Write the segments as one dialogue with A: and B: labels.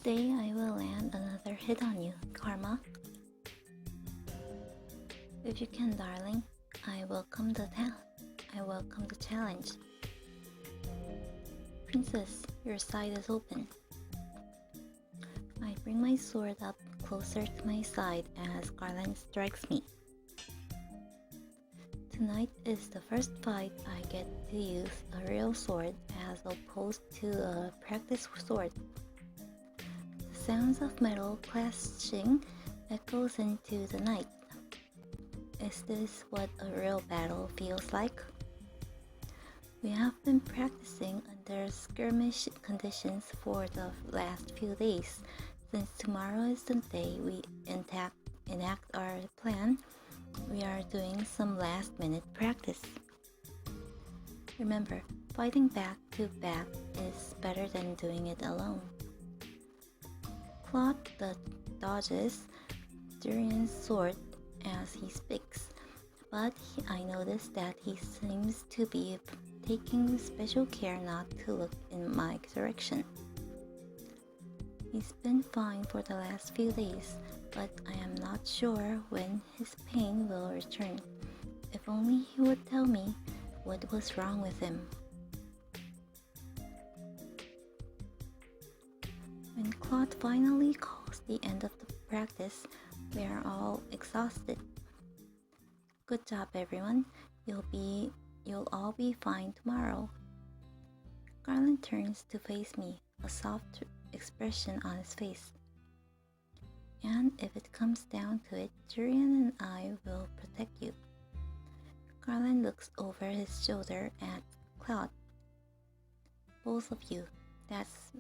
A: Today I will land another hit on you, Karma. If you can, darling, I welcome the challenge. Princess, your side is open. I bring my sword up closer to my side as Garland strikes me. Tonight is the first fight I get to use a real sword as opposed to a practice sword. The sounds of metal clashing echoes into the night. Is this what a real battle feels like? We have been practicing under skirmish conditions for the last few days. Since tomorrow is the day we enact our plan, we are doing some last-minute practice. Remember, fighting back to back is better than doing it alone. Claude dodges Durian's sword as he speaks, but I notice that he seems to be taking special care not to look in my direction. He's been fine for the last few days, but I am not sure when his pain will return. If only he would tell me what was wrong with him. When Claude finally calls the end of the practice, we are all exhausted. Good job, everyone. You'll all be fine tomorrow. Garland turns to face me, a soft expression on his face. And if it comes down to it, Durian and I will protect you. Garland looks over his shoulder at Claude. Both of you, that's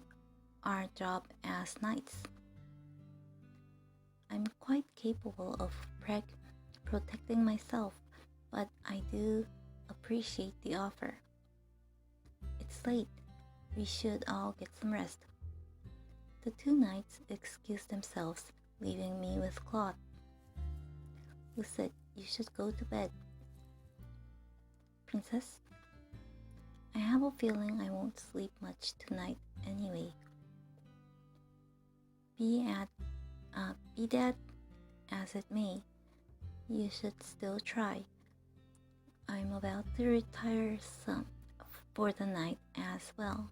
A: our job as knights. I'm quite capable of protecting myself, but I do appreciate the offer. It's late. We should all get some rest. The two knights excused themselves, leaving me with Claude, who said, "You should go to bed." Princess, I have a feeling I won't sleep much tonight anyway. Be that as it may, you should still try. I'm about to retire for the night as well.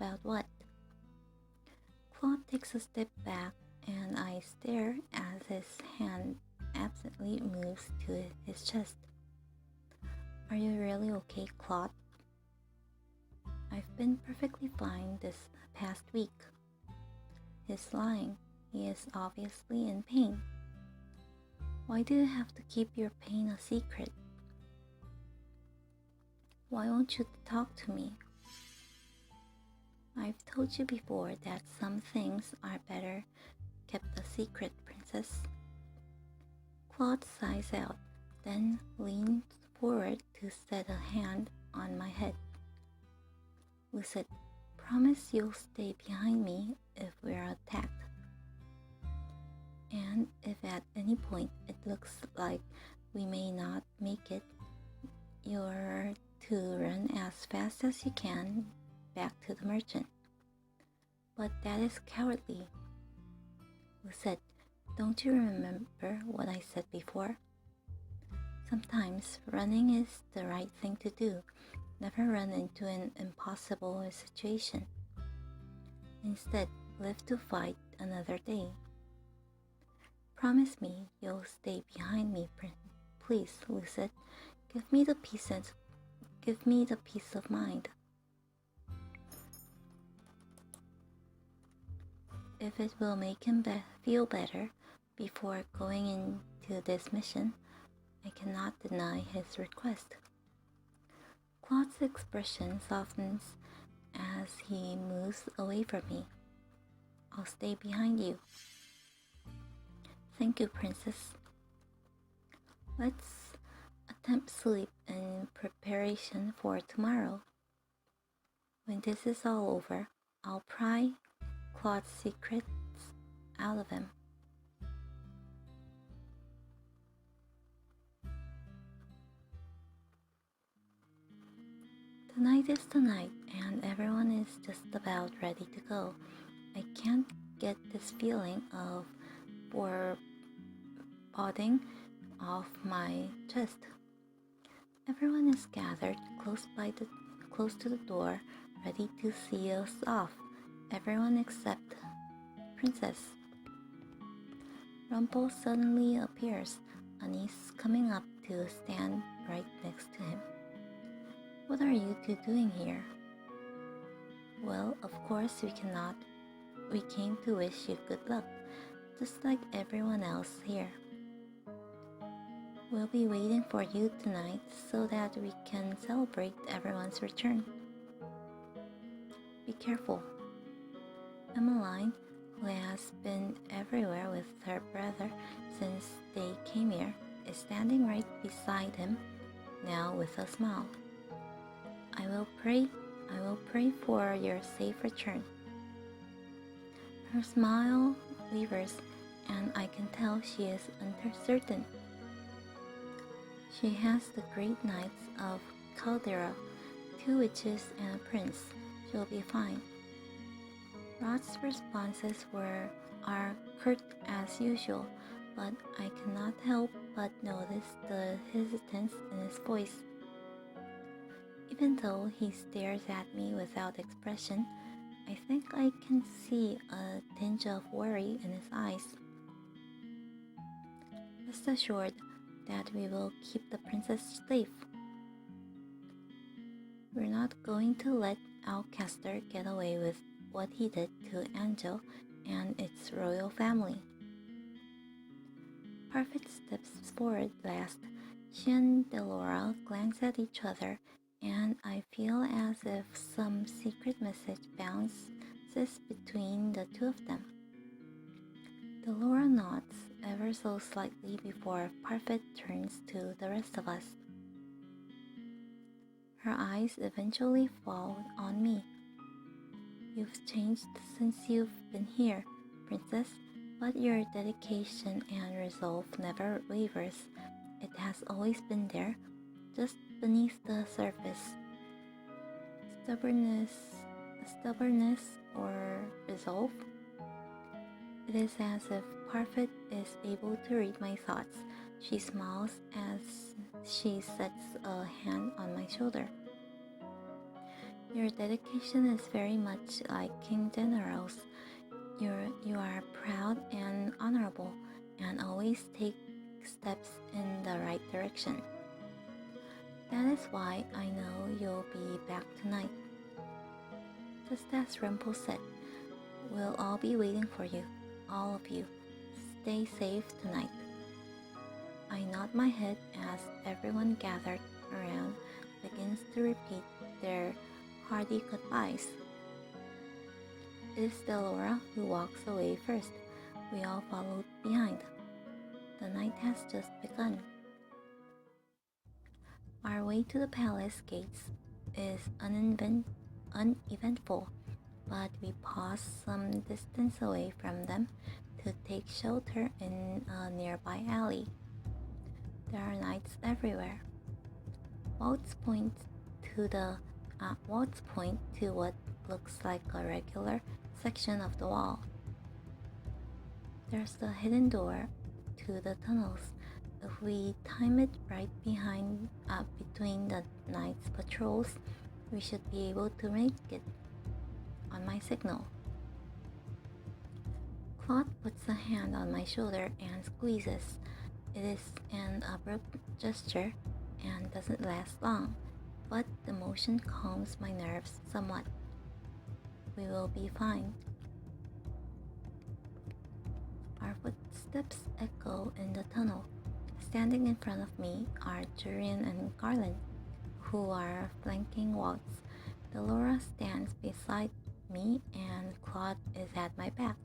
A: About what? Claude takes a step back and I stare as his hand absently moves to his chest. Are you really okay, Claude? I've been perfectly fine this past week. He's lying. He is obviously in pain. Why do you have to keep your pain a secret? Why won't you talk to me? I've told you before that some things are better kept a secret, Princess. Claude sighs out, then leans forward to set a hand on my head. Lucid, promise you'll stay behind me if we're attacked. And if at any point it looks like we may not make it, you're to run as fast as you can back to the merchant. But that is cowardly. Lucid, don't you remember what I said before? Sometimes running is the right thing to do. Never run into an impossible situation. Instead, live to fight another day. Promise me you'll stay behind me, please, Lucid. Give me the peace of mind. If it will make him feel better before going into this mission, I cannot deny his request. Claude's expression softens as he moves away from me. I'll stay behind you. Thank you, Princess. Let's attempt sleep in preparation for tomorrow. When this is all over, I'll pry Claude's secrets out of him. It is tonight, and everyone is just about ready to go. I can't get this feeling of foreboding off my chest. Everyone is gathered close to the door, ready to see us off. Everyone except Princess. Rumpel suddenly appears, Anis coming up to stand right next to him. What are you two doing here? Well, of course we cannot. We came to wish you good luck, just like everyone else here. We'll be waiting for you tonight so that we can celebrate everyone's return. Be careful. Emmeline, who has been everywhere with her brother since they came here, is standing right beside him, now with a smile. I will pray for your safe return. Her smile wavers, and I can tell she is uncertain. She has the great knights of Caldera, 2 witches and a prince. She'll be fine. Rod's responses are curt as usual, but I cannot help but notice the hesitance in his voice. Even though he stares at me without expression, I think I can see a tinge of worry in his eyes. Rest assured that we will keep the princess safe. We're not going to let Alcaster get away with what he did to Angel and its royal family. Parfit steps forward last. She and Delora glance at each other, and I feel as if some secret message bounces between the two of them. Delora nods ever so slightly before Parfit turns to the rest of us. Her eyes eventually fall on me. You've changed since you've been here, Princess, but your dedication and resolve never wavers. It has always been there, just beneath the surface. Stubbornness or resolve? It is as if Parfit is able to read my thoughts. She smiles as she sets a hand on my shoulder. Your dedication is very much like King General's. You are proud and honorable, and always take steps in the right direction. That is why I know you'll be back tonight. Just as Rumpel said, we'll all be waiting for you, all of you. Stay safe tonight. I nod my head as everyone gathered around begins to repeat their hearty goodbyes. It is Delora who walks away first. We all followed behind. The night has just begun. Our way to the palace gates is uneventful, but we pause some distance away from them to take shelter in a nearby alley. There are knights everywhere. Waltz points to what looks like a regular section of the wall. There's the hidden door to the tunnels. If we time it right between the knights' patrols, we should be able to make it on my signal. Claude puts a hand on my shoulder and squeezes. It is an abrupt gesture and doesn't last long, but the motion calms my nerves somewhat. We will be fine. Our footsteps echo in the tunnel. Standing in front of me are Jurian and Garland, who are flanking Waltz. Delora stands beside me and Claude is at my back.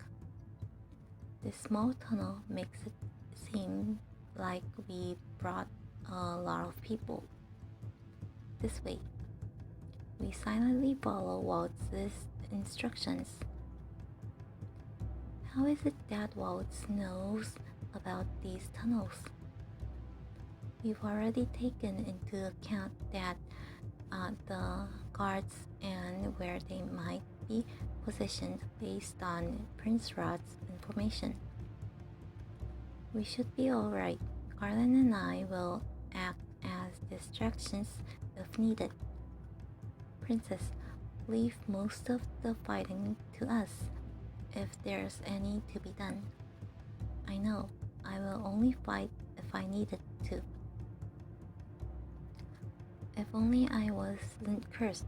A: This small tunnel makes it seem like we brought a lot of people. This way. We silently follow Waltz's instructions. How is it that Waltz knows about these tunnels? We've already taken into account that the guards and where they might be positioned based on Prince Rod's information. We should be alright. Garland and I will act as distractions if needed. Princess, leave most of the fighting to us, if there's any to be done. I know, I will only fight if I needed to. If only I wasn't cursed,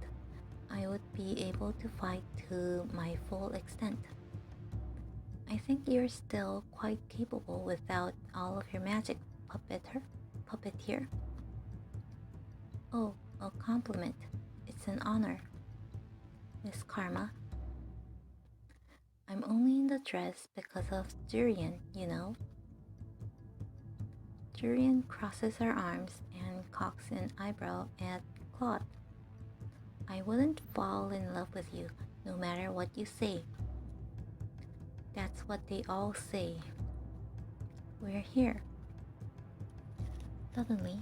A: I would be able to fight to my full extent. I think you're still quite capable without all of your magic, puppeteer. Oh, a compliment. It's an honor. Miss Karma. I'm only in the dress because of Durian, you know. Durian crosses her arms and cocks an eyebrow at Claude. I wouldn't fall in love with you, no matter what you say. That's what they all say. We're here. Suddenly,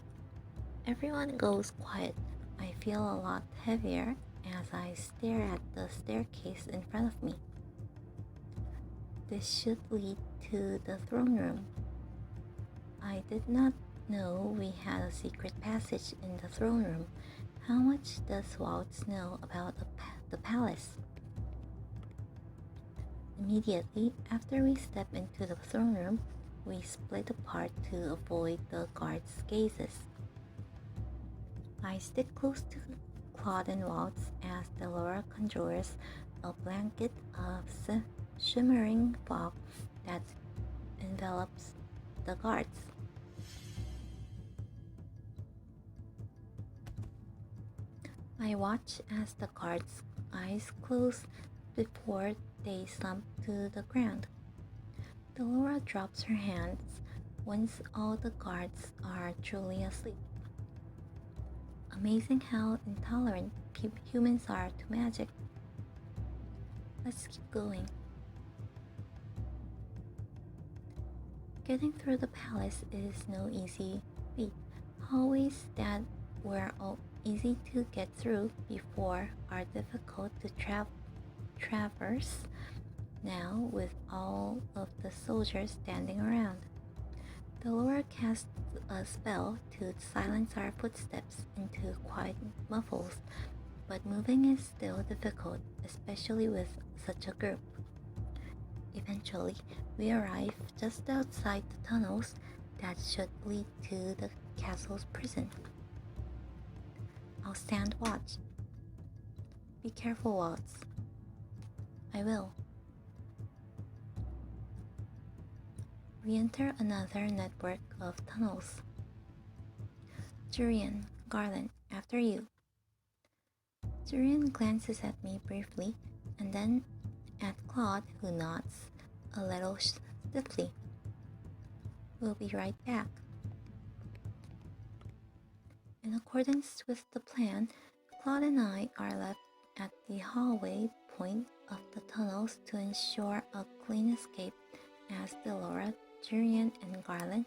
A: everyone goes quiet. I feel a lot heavier as I stare at the staircase in front of me. This should lead to the throne room. I did not know we had a secret passage in the throne room. How much does Waltz know about the palace? Immediately after we step into the throne room, we split apart to avoid the guards' gazes. I stick close to Claude and Waltz as Delora conjures a blanket of shimmering fog that envelops the guards. I watch as the guards' eyes close before they slump to the ground. Delora drops her hands once all the guards are truly asleep. Amazing how intolerant humans are to magic. Let's keep going. Getting through the palace is no easy feat. Hallways that were all easy to get through before are difficult to traverse now with all of the soldiers standing around. Delora casts a spell to silence our footsteps into quiet muffles, but moving is still difficult, especially with such a group. Eventually, we arrive just outside the tunnels that should lead to the castle's prison. I'll stand watch. Be careful, Waltz. I will. We enter another network of tunnels. Durian, Garland, after you. Durian glances at me briefly, and then at Claude, who nods a little stiffly. We'll be right back. In accordance with the plan, Claude and I are left at the hallway point of the tunnels to ensure a clean escape as Delora, Durian, and Garland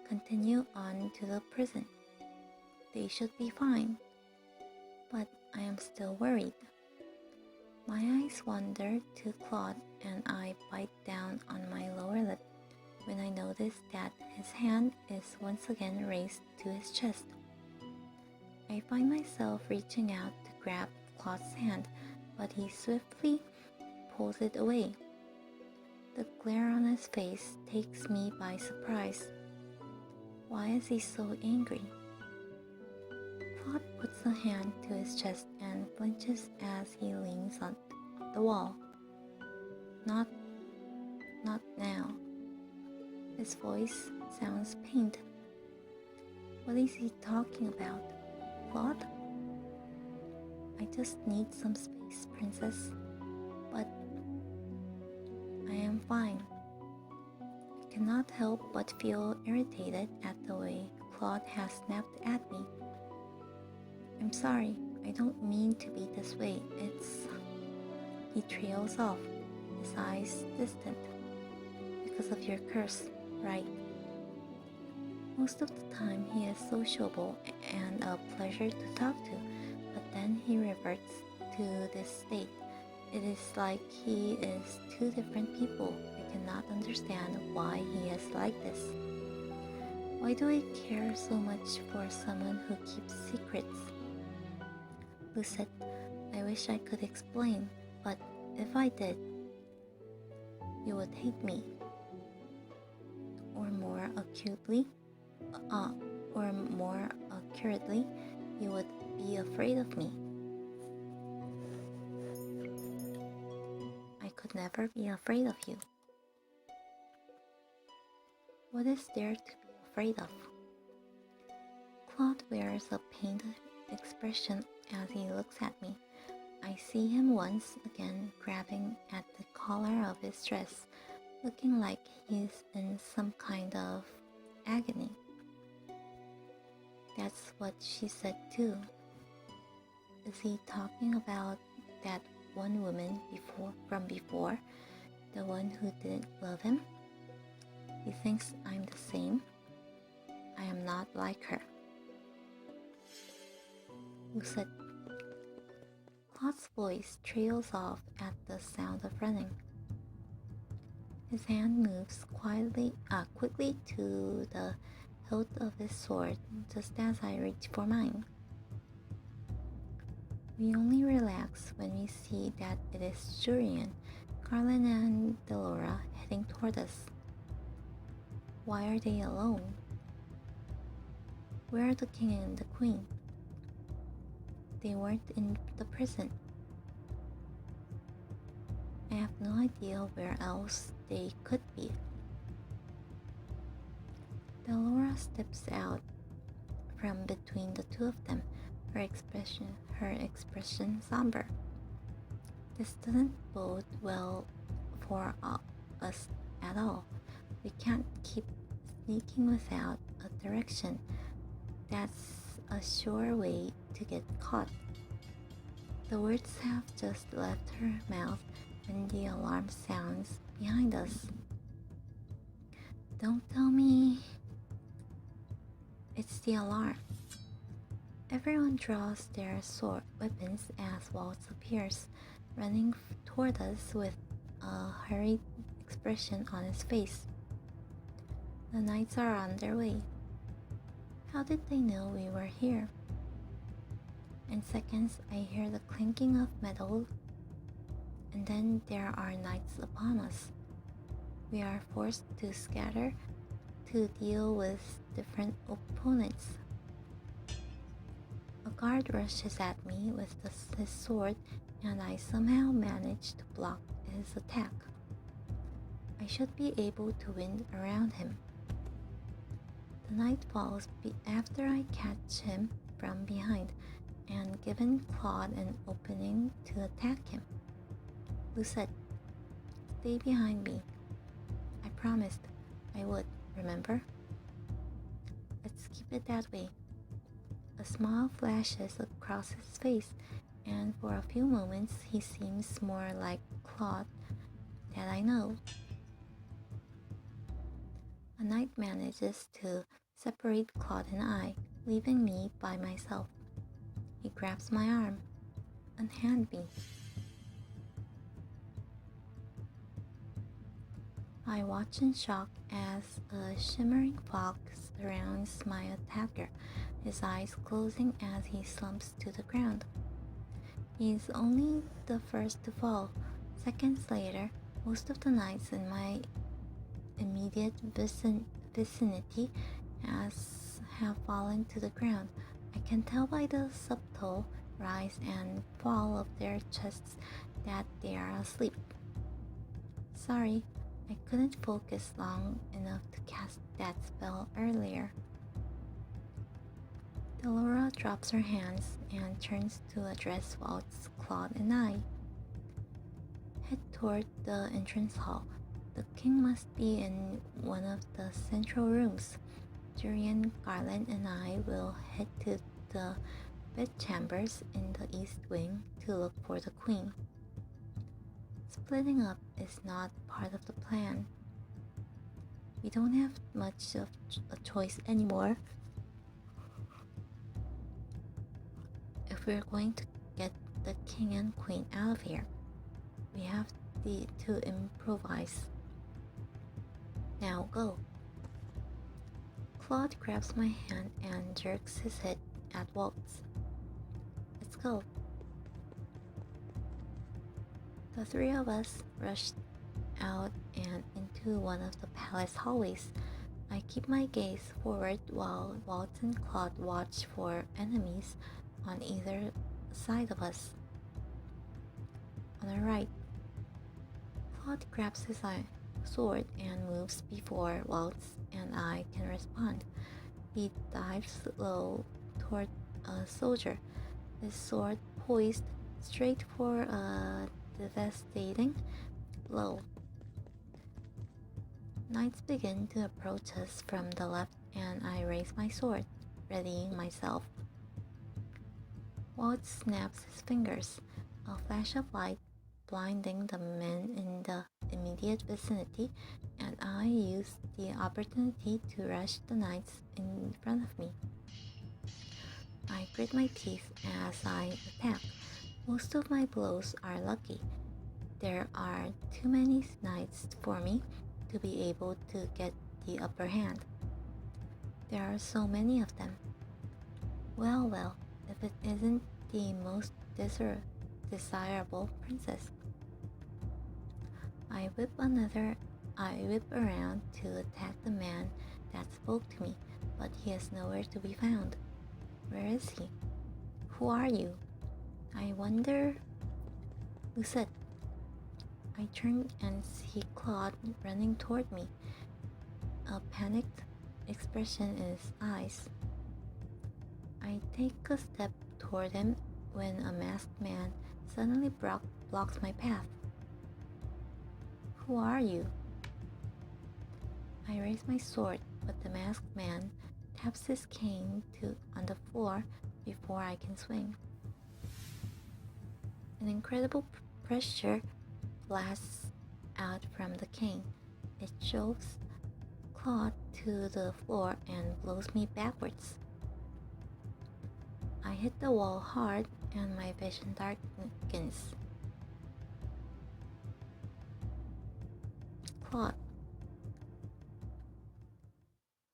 A: continue on to the prison. They should be fine, but I am still worried. My eyes wander to Claude and I bite down on my lower lip when I notice that his hand is once again raised to his chest. I find myself reaching out to grab Claude's hand, but he swiftly pulls it away. The glare on his face takes me by surprise. Why is he so angry? Claude puts a hand to his chest and flinches as he leans on the wall. Not now. His voice sounds pained. What is he talking about? Claude? I just need some space, Princess. But I am fine. I cannot help but feel irritated at the way Claude has snapped at me. I'm sorry, I don't mean to be this way. He trails off, his eyes distant. Because of your curse, right? Most of the time he is sociable and a pleasure to talk to, but then he reverts to this state. It is like he is two different people. I cannot understand why he is like this. Why do I care so much for someone who keeps secrets? Lucette, I wish I could explain, but if I did, you would hate me. Or more accurately, you would be afraid of me. I could never be afraid of you. What is there to be afraid of? Claude wears a pained expression as he looks at me. I see him once again grabbing at the collar of his dress, looking like he's in some kind of agony. That's what she said too. Is he talking about that one woman from before, the one who didn't love him? He thinks I'm the same. I am not like her. Lucette. Claude's voice trails off at the sound of running. His hand moves quickly to the hilt of his sword, just as I reach for mine. We only relax when we see that it is Julian, Carlin, and Delora heading toward us. Why are they alone? Where are the king and the queen? They weren't in the prison. I have no idea where else they could be. Delora steps out from between the two of them, her expression somber. This doesn't bode well for us at all. We can't keep sneaking without a direction. That's a sure way to get caught. The words have just left her mouth when the alarm sounds behind us. Don't tell me it's the alarm. Everyone draws their sword weapons as Waltz appears, running toward us with a hurried expression on his face. The knights are on their way. How did they know we were here? In seconds, I hear the clinking of metal, and then there are knights upon us. We are forced to scatter to deal with different opponents. A guard rushes at me with his sword, and I somehow manage to block his attack. I should be able to win around him. The knight falls after I catch him from behind and given Claude an opening to attack him. Lucette, stay behind me. I promised I would, remember? Let's keep it that way. A smile flashes across his face, and for a few moments he seems more like Claude that I know. A knight manages to separate Claude and I, leaving me by myself. He grabs my arm. Unhand me. I watch in shock as a shimmering fog surrounds my attacker, his eyes closing as he slumps to the ground. He is only the first to fall. Seconds later, most of the knights in my immediate vicinity have fallen to the ground. I can tell by the subtle rise and fall of their chests that they are asleep. Sorry, I couldn't focus long enough to cast that spell earlier. Delora drops her hands and turns to address Waltz, Claude, and I. Head toward the entrance hall. The king must be in one of the central rooms. Julian, Garland, and I will head to the bedchambers in the east wing to look for the queen. Splitting up is not part of the plan. We don't have much of a choice anymore. If If we're going to get the king and queen out of here, we have to improvise. Now go. Claude grabs my hand and jerks his head at Waltz. Let's go. The three of us rushed out and into one of the palace hallways. I keep my gaze forward while Waltz and Claude watch for enemies on either side of us. On our right, Claude grabs his sword and moves before Waltz and I can respond. He dives low toward a soldier, his sword poised straight for a devastating blow. Knights begin to approach us from the left and I raise my sword, readying myself. Waltz snaps his fingers, a flash of light blinding the men in the immediate vicinity, and I use the opportunity to rush the knights in front of me. I grit my teeth as I attack. Most of my blows are lucky. There are too many knights for me to be able to get the upper hand. There are so many of them. Well, if it isn't the most desirable princess. I whip around to attack the man that spoke to me, but he is nowhere to be found. Where is he? Who are you? I wonder. Who said? I turn and see Claude running toward me, a panicked expression in his eyes. I take a step toward him when a masked man suddenly blocks my path. Who are you? I raise my sword, but the masked man taps his cane on the floor before I can swing. An incredible pressure blasts out from the cane. It shoves Claude to the floor and blows me backwards. I hit the wall hard and my vision darkens. Claude,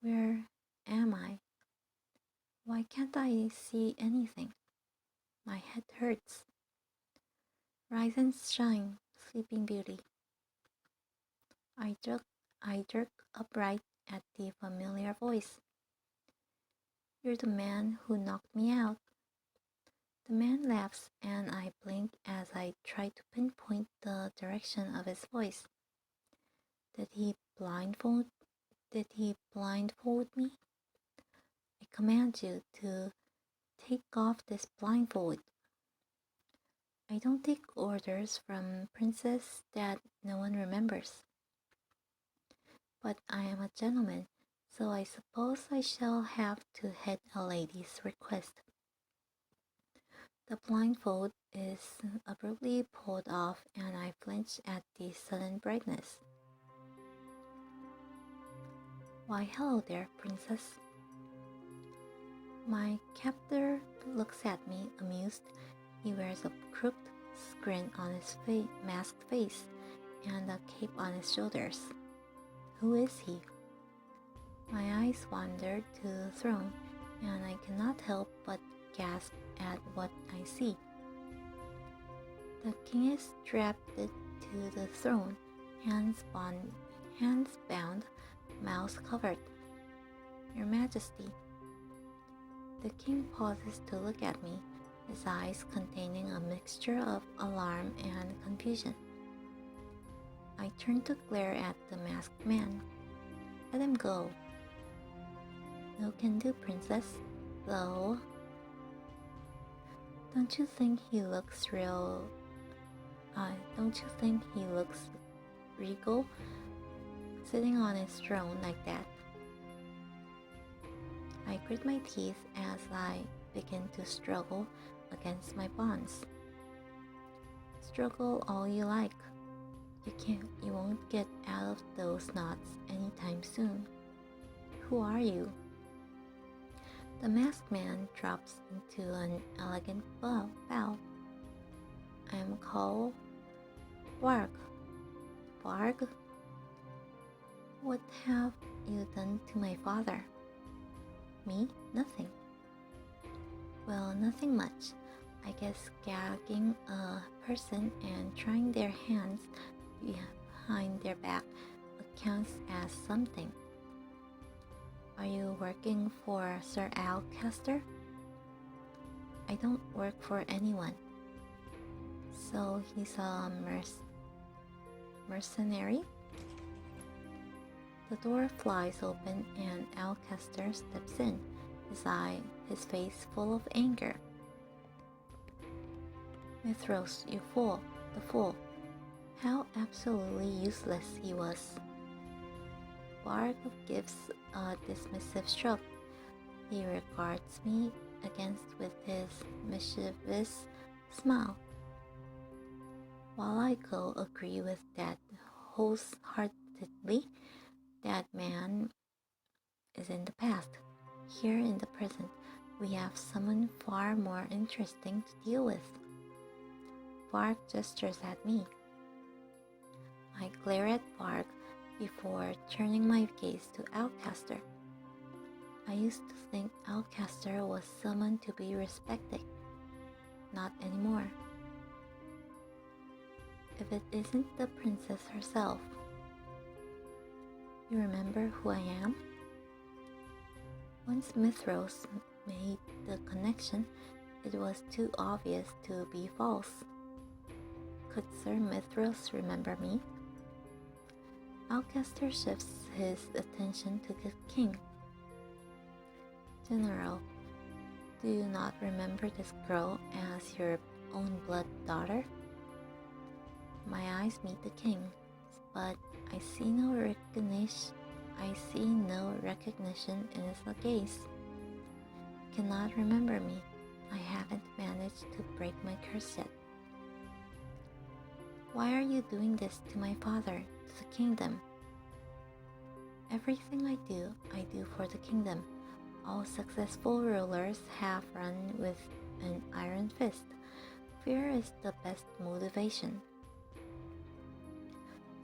A: where am I? Why can't I see anything? My head hurts. Rise and shine, Sleeping Beauty. I jerk upright at the familiar voice. You're the man who knocked me out. The man laughs and I blink as I try to pinpoint the direction of his voice. Did he blindfold me? I command you to take off this blindfold. I don't take orders from princess that no one remembers. But I am a gentleman, so I suppose I shall have to heed a lady's request. The blindfold is abruptly pulled off and I flinch at the sudden brightness. Why, hello there, princess. My captor looks at me amused. He wears a crooked grin on his masked face and a cape on his shoulders. Who is he? My eyes wander to the throne, and I cannot help but gasp at what I see. The king is strapped to the throne, hands bound, mouth covered. Your Majesty. The king pauses to look at me, his eyes containing a mixture of alarm and confusion. I turn to glare at the masked man. Let him go. No can do, princess. Though. Don't you think he looks regal, sitting on his throne like that? I grit my teeth as I begin to struggle against my bonds. Struggle all you like. You won't get out of those knots anytime soon. Who are you? The masked man drops into an elegant bow. I am called Varg. Varg? What have you done to my father? Me? Nothing. Well, nothing much. I guess gagging a person and trying their hands behind their back counts as something. Are you working for Sir Alcester? I don't work for anyone. So he's a mercenary? The door flies open and Alcester steps in, his face full of anger. Mithros, you fool, the fool. How absolutely useless he was. Varg gives a dismissive shrug. He regards me aghast with his mischievous smile. While I go agree with that wholeheartedly, that man is in the past. Here in the present, we have someone far more interesting to deal with. Varg gestures at me. I glare at Varg before turning my gaze to Alcester. I used to think Alcester was someone to be respected. Not anymore. If it isn't the princess herself. You remember who I am? Once Mithros made the connection, it was too obvious to be false. Could Sir Mithros remember me? Alcester shifts his attention to the king. General, do you not remember this girl as your own blood daughter? My eyes meet the king's, but I see no recognition in his gaze. He cannot remember me. I haven't managed to break my curse yet. Why are you doing this to my father, to the kingdom? Everything I do for the kingdom. All successful rulers have run with an iron fist. Fear is the best motivation.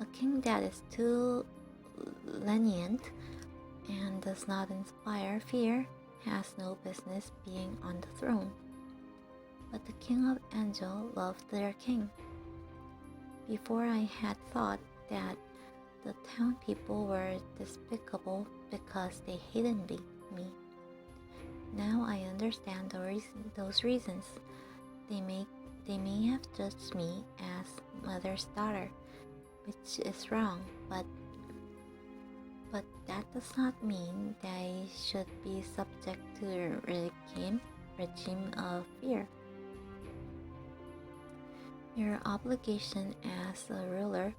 A: A king that is too lenient and does not inspire fear has no business being on the throne. But the king of Angel loved their king. Before I had thought that the town people were despicable because they hated me. Now I understand those reasons. They may have judged me as mother's daughter, which is wrong, but that does not mean they should be subject to a regime of fear. Your obligation as a ruler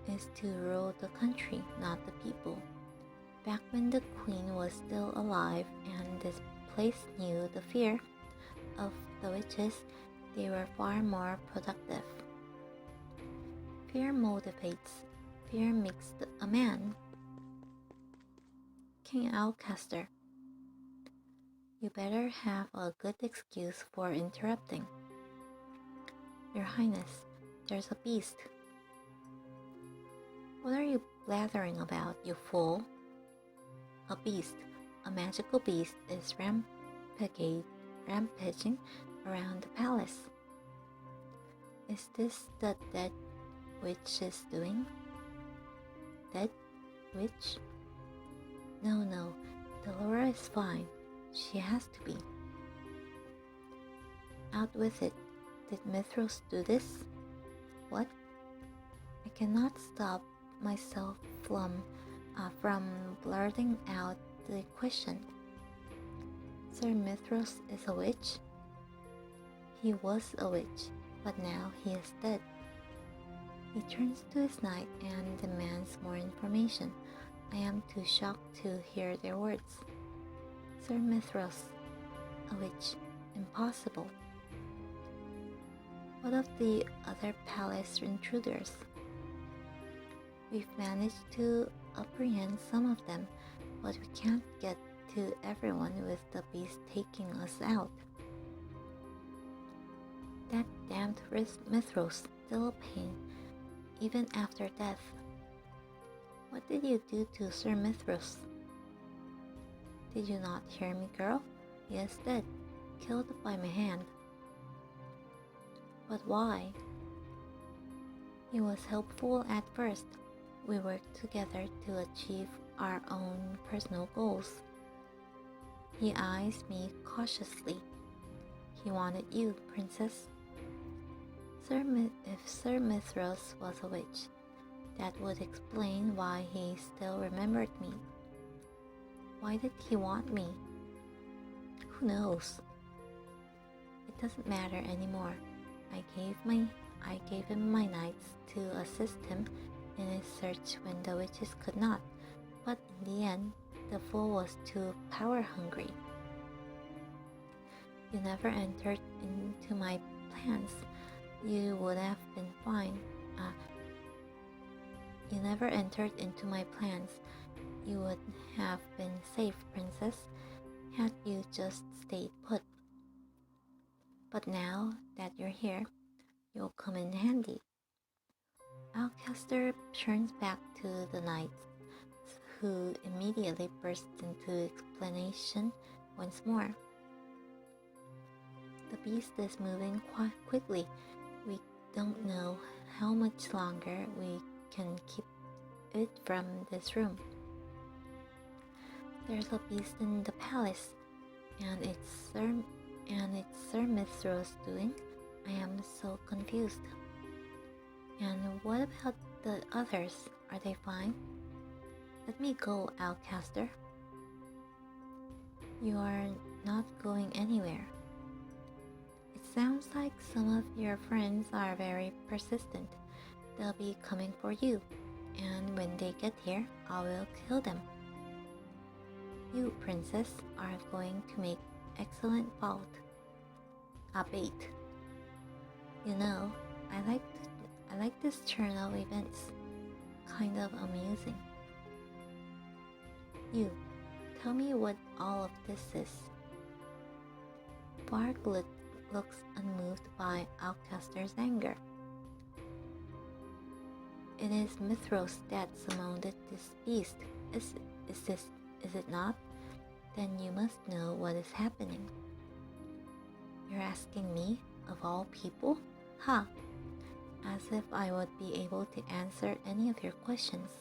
A: is to rule the country, not the people. Back when the queen was still alive and this place knew the fear of the witches, they were far more productive. Fear motivates. Fear makes a man. King Alcester, you better have a good excuse for interrupting. Your Highness, there's a beast. What are you blathering about, you fool? A beast, a magical beast, is rampaging around the palace. Is this the dead witch's doing? Dead witch? No, Delora is fine. She has to be. Out with it. Did Mithros do this? What? I cannot stop myself from blurting out the question. Sir Mithros is a witch? He was a witch, but now he is dead. He turns to his knight and demands more information. I am too shocked to hear their words. Sir Mithros, a witch, impossible. What of the other palace intruders? We've managed to apprehend some of them, but we can't get to everyone with the beast taking us out. That damned Mithros still a pain, even after death. What did you do to Sir Mithros? Did you not hear me, girl? He is dead, killed by my hand. But why? He was helpful at first. We worked together to achieve our own personal goals. He eyes me cautiously. He wanted you, princess. If Sir Mithros was a witch, that would explain why he still remembered me. Why did he want me? Who knows? It doesn't matter anymore. I gave him my knights to assist him in his search when the witches could not, but in the end, the fool was too power-hungry. You never entered into my plans. You would have been fine. You never entered into my plans. You would have been safe, princess, had you just stayed put. But now that you're here, you'll come in handy. Alcester turns back to the knights, who immediately burst into explanation once more. The beast is moving quite quickly. We don't know how much longer we can keep it from this room. There's a beast in the palace, and it's Sir Mithros doing. I am so confused. And what about the others? Are they fine? Let me go, Alcester. You are not going anywhere. It sounds like some of your friends are very persistent. They'll be coming for you, and when they get here, I will kill them. You, princess, are going to make excellent vault. A bait. You know, I like this turn of events. Kind of amusing. You, tell me what all of this is. Bartlett looks unmoved by Alcester's anger. It is Mithros that summoned this beast. Is it not? Then you must know what is happening. You're asking me, of all people? Ha! As if I would be able to answer any of your questions.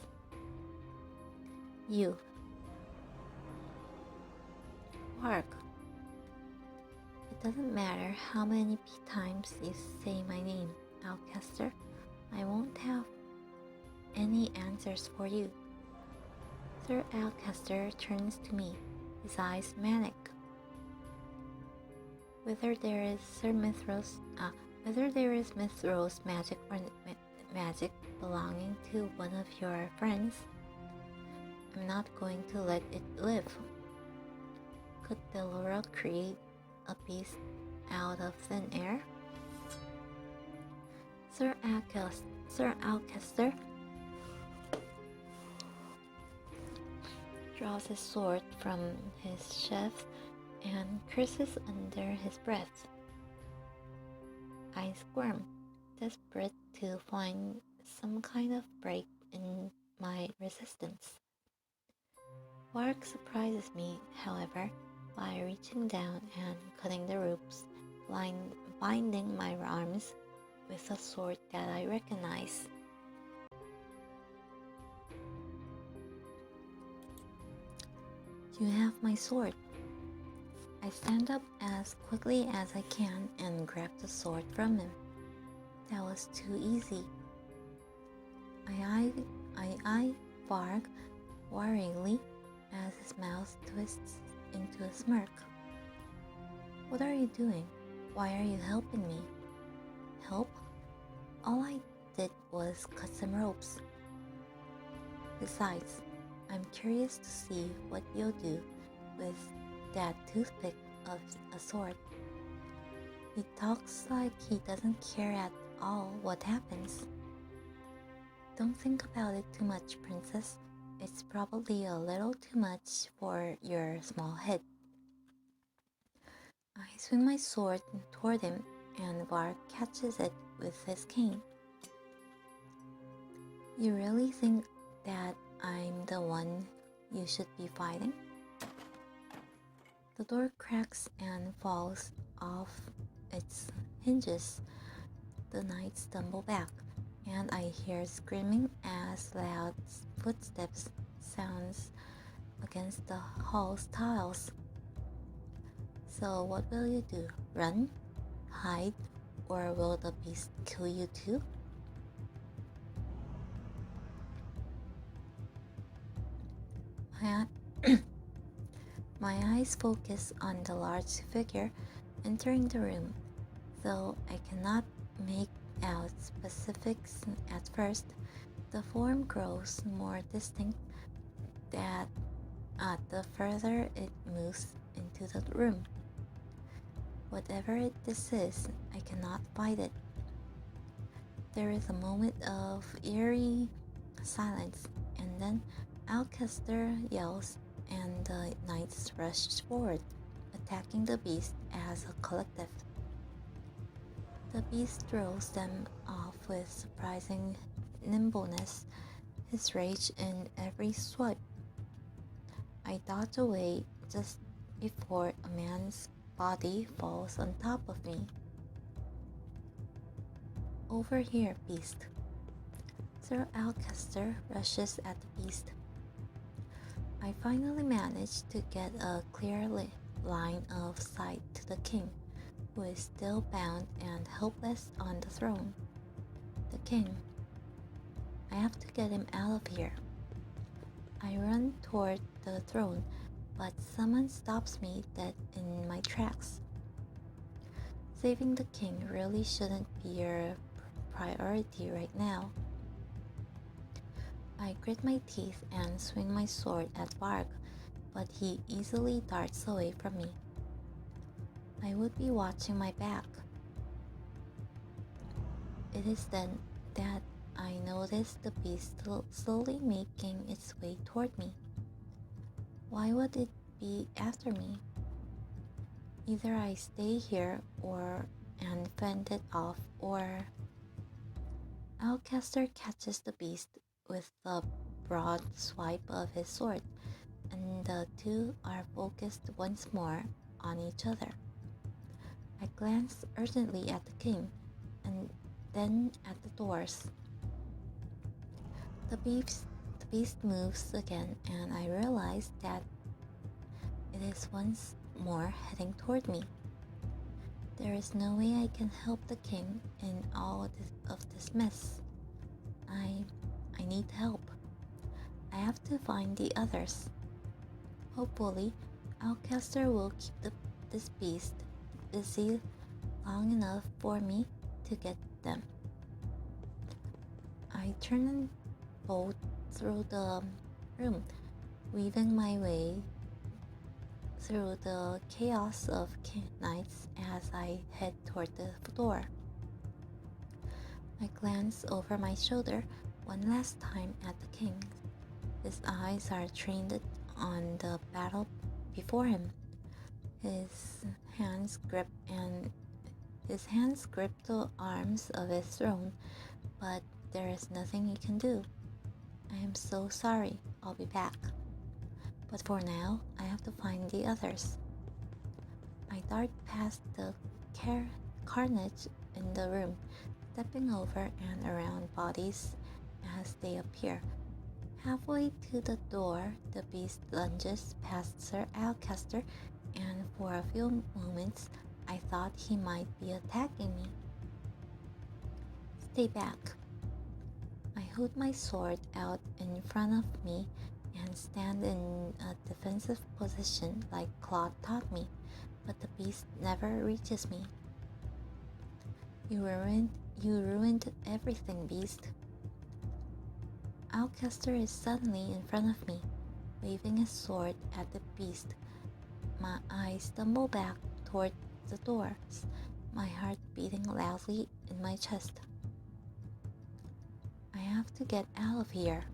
A: You. Bark. It doesn't matter how many times you say my name, Alcester. I won't have any answers for you. Sir Alcester turns to me, his eyes manic. Whether there is Mithros magic or magic belonging to one of your friends, I'm not going to let it live. Could Delora create a beast out of thin air? Sir Alcester draws his sword from his sheath and curses under his breath. I squirm, desperate to find some kind of break in my resistance. Bark surprises me, however, by reaching down and cutting the ropes, binding my arms with a sword that I recognize. You have my sword. I stand up as quickly as I can and grab the sword from him. That was too easy. I eye Bark worryingly as his mouth twists into a smirk. What are you doing? Why are you helping me? Help? All I did was cut some ropes. Besides, I'm curious to see what you'll do with that toothpick of a sword. He talks like he doesn't care at all what happens. Don't think about it too much, princess. It's probably a little too much for your small head. I swing my sword toward him, and Varg catches it with his cane. You really think that I'm the one you should be fighting? The door cracks and falls off its hinges. The knights stumble back, and I hear screaming as loud footsteps sounds against the hall's tiles. So what will you do? Run? Hide? Or will the beast kill you too? My eyes focus on the large figure entering the room, though I cannot make out specifics at first. The form grows more distinct that the further it moves into the room. Whatever this is, I cannot fight it. There is a moment of eerie silence, and then Alcester yells, and the knights rush forward, attacking the beast as a collective. The beast throws them off with surprising nimbleness, his rage in every swipe. I dodge away just before a man's body falls on top of me. Over here, beast. Sir Alcester rushes at the beast. I finally manage to get a clear line of sight to the king, who is still bound and helpless on the throne. The king. I have to get him out of here. I run toward the throne, but someone stops me dead in my tracks. Saving the king really shouldn't be your priority right now. I grit my teeth and swing my sword at Varg, but he easily darts away from me. I would be watching my back. It is then that I notice the beast slowly making its way toward me. Why would it be after me? Either I stay here and fend it off, or Alcester catches the beast with a broad swipe of his sword, and the two are focused once more on each other. I glance urgently at the king, and then at the doors. The beast moves again, and I realize that it is once more heading toward me. There is no way I can help the king in all of this mess. I need help. I have to find the others. Hopefully, Alcester will keep this beast busy long enough for me to get them. I turn and bolt through the room, weaving my way through the chaos of knights as I head toward the door. I glance over my shoulder one last time at the king. His eyes are trained on the battle before him. His hands grip the arms of his throne, but there is nothing he can do. I am so sorry. I'll be back. But for now, I have to find the others. I dart past the carnage in the room, stepping over and around bodies as they appear. Halfway to the door, the beast lunges past Sir Alcester, and for a few moments, I thought he might be attacking me. Stay back. I hold my sword out in front of me and stand in a defensive position like Claude taught me, but the beast never reaches me. You ruined everything, beast. Alcester is suddenly in front of me, waving his sword at the beast. My eyes stumble back toward the doors, my heart beating loudly in my chest. I have to get out of here.